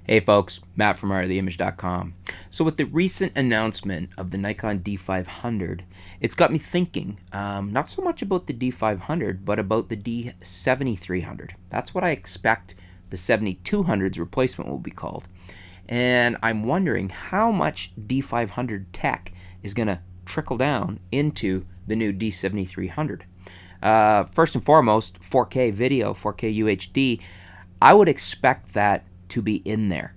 Hey folks, Matt from artoftheimage.com. So with the recent announcement of the Nikon D500, it's got me thinking, not so much about the D500, but about the D7300. That's what I expect the 7200's replacement will be called. And I'm wondering how much D500 tech is going to trickle down into the new D7300. First and foremost, 4K video, 4K UHD, I would expect that to be in there.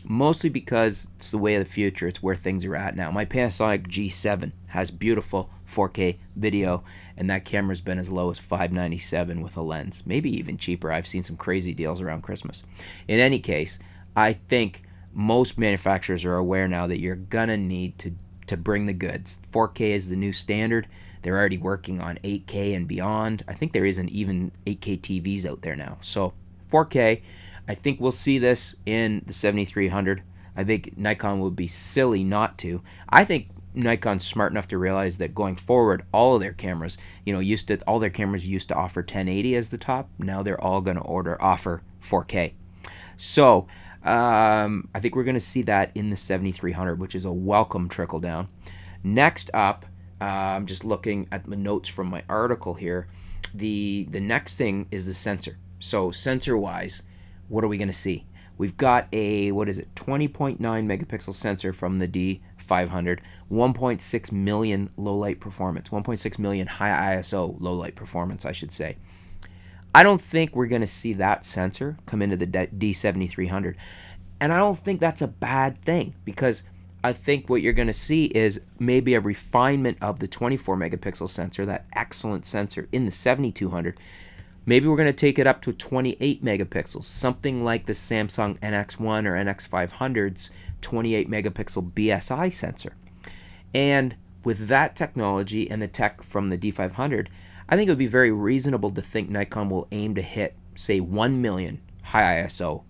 Mostly because it's the way of the future. It's where things are at now. My Panasonic G7 has beautiful 4K video, and that camera's been as low as $597 with a lens. Maybe even cheaper. I've seen some crazy deals around Christmas. In any case, I think most manufacturers are aware now that you're gonna need to bring the goods. 4K is the new standard. They're already working on 8K and beyond. I think there isn't even 8K TVs out there now. So 4K, I think we'll see this in the 7300. I think Nikon would be silly not to. I think Nikon's smart enough to realize that going forward, all of their cameras, all their cameras used to offer 1080 as the top. Now they're all going to offer 4K. So I think we're going to see that in the 7300, which is a welcome trickle down. Next up, I'm just looking at the notes from my article here. The next thing is the sensor. So sensor-wise, what are we going to see? We've got a, 20.9 megapixel sensor from the D500, 1.6 million low light performance, 1.6 million high ISO low light performance, I should say. I don't think we're going to see that sensor come into the D7300. And I don't think that's a bad thing, because I think what you're going to see is maybe a refinement of the 24 megapixel sensor, that excellent sensor in the 7200. Maybe we're going to take it up to 28 megapixels, something like the Samsung NX1 or NX500's 28 megapixel BSI sensor. And with that technology and the tech from the D500, I think it would be very reasonable to think Nikon will aim to hit, say, 1 million high ISO.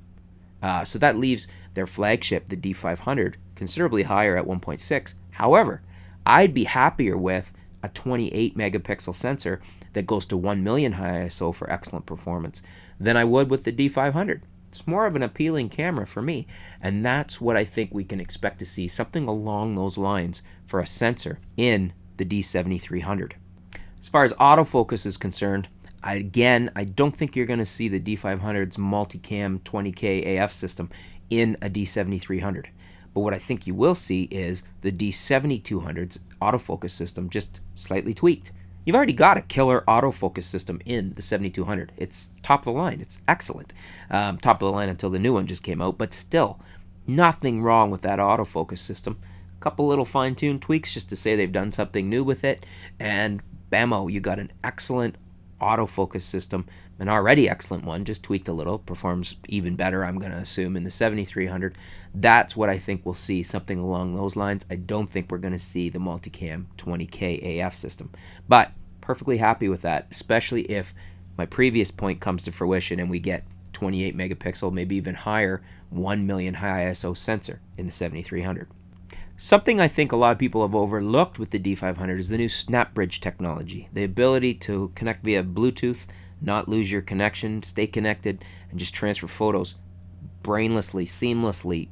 So that leaves their flagship, the D500, considerably higher at 1.6. However, I'd be happier with a 28 megapixel sensor that goes to 1 million high ISO for excellent performance than I would with the D500. It's more of an appealing camera for me, and that's what I think we can expect to see, something along those lines for a sensor in the D7300. As far as autofocus is concerned, I don't think you're going to see the D500's multicam 20K AF system in a D7300. But what I think you will see is the D7200's autofocus system just slightly tweaked. You've already got a killer autofocus system in the 7200. It's top of the line. It's excellent. Top of the line until the new one just came out, but still, nothing wrong with that autofocus system. A couple little fine-tuned tweaks just to say they've done something new with it, and bammo, you got an excellent autofocus system, an already excellent one, just tweaked a little, performs even better, I'm going to assume, in the 7300. That's what I think we'll see, something along those lines. I don't think we're going to see the multicam 20K AF system, but perfectly happy with that, especially if my previous point comes to fruition and we get 28 megapixel, maybe even higher, 1 million high ISO sensor in the 7300. Something I think a lot of people have overlooked with the D500 is the new SnapBridge technology. The ability to connect via Bluetooth, not lose your connection, stay connected, and just transfer photos brainlessly, seamlessly,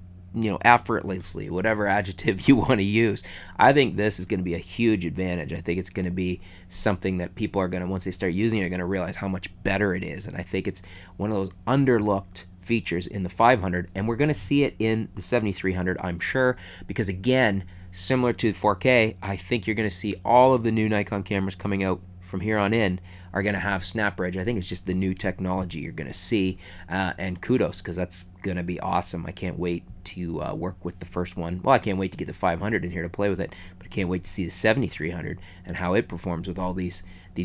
effortlessly, whatever adjective you want to use. I think this is going to be a huge advantage. I think it's going to be something that people are going to, once they start using it, are going to realize how much better it is. And I think it's one of those underlooked features in the 500, and we're going to see it in the 7300, I'm sure, because again, similar to 4K, I think you're going to see all of the new Nikon cameras coming out from here on in are going to have SnapBridge. I think it's just the new technology you're going to see, and kudos, because that's going to be awesome. I can't wait to work with the first one. Well, I can't wait to get the 500 in here to play with it, but I can't wait to see the 7300 and how it performs with all these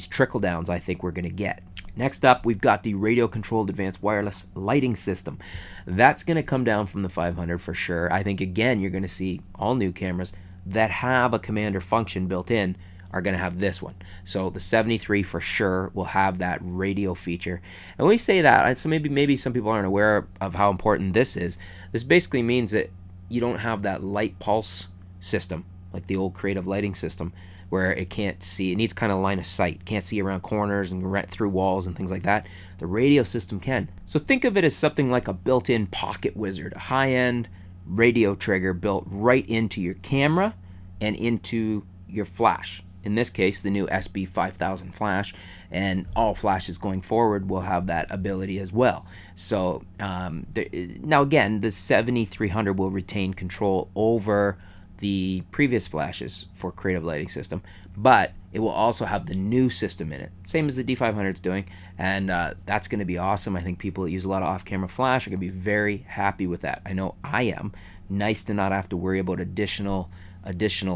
trickle downs I think we're going to get. Next up, we've got the radio-controlled advanced wireless lighting system. That's going to come down from the 500 for sure. I think, again, you're going to see all new cameras that have a commander function built in are going to have this one. So the 73 for sure will have that radio feature. And when we say that, so maybe some people aren't aware of how important this is. This basically means that you don't have that light pulse system like the old creative lighting system where it can't see. It needs kind of line of sight. Can't see around corners and through walls and things like that. The radio system can. So think of it as something like a built-in pocket wizard, a high-end radio trigger built right into your camera and into your flash. In this case, the new SB5000 flash, and all flashes going forward will have that ability as well. So now again, the 7300 will retain control over the previous flashes for creative lighting system, but it will also have the new system in it, same as the D500 is doing, and that's going to be awesome. I think people that use a lot of off-camera flash are going to be very happy with that. I know I am. Nice to not have to worry about additional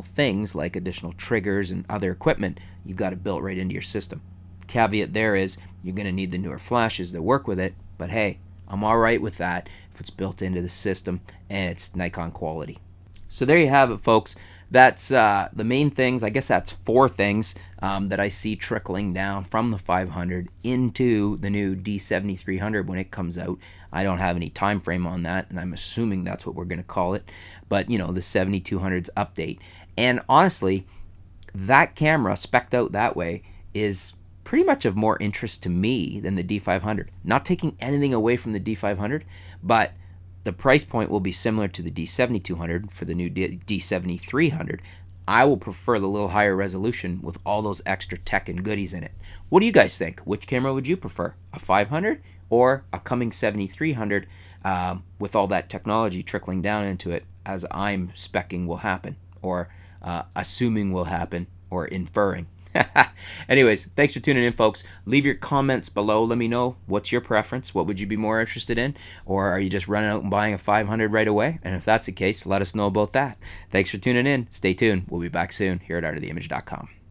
things like additional triggers and other equipment. You've got it built right into your system. Caveat there is you're going to need the newer flashes that work with it, but hey, I'm all right with that if it's built into the system and it's Nikon quality. So there you have it, folks. That's the main things. I guess that's 4 things that I see trickling down from the 500 into the new D7300 when it comes out. I don't have any time frame on that, and I'm assuming that's what we're going to call it. But, you know, the 7200's update. And honestly, that camera spec'd out that way is pretty much of more interest to me than the D500. Not taking anything away from the D500, but the price point will be similar to the D7200 for the new D7300. I will prefer the little higher resolution with all those extra tech and goodies in it. What do you guys think? Which camera would you prefer? A 500 or a coming 7300 with all that technology trickling down into it as I'm speccing will happen, or assuming will happen, or inferring? Anyways, thanks for tuning in, folks. Leave your comments below. Let me know what's your preference. What would you be more interested in? Or are you just running out and buying a 500 right away? And if that's the case, let us know about that. Thanks for tuning in. Stay tuned. We'll be back soon here at artoftheimage.com.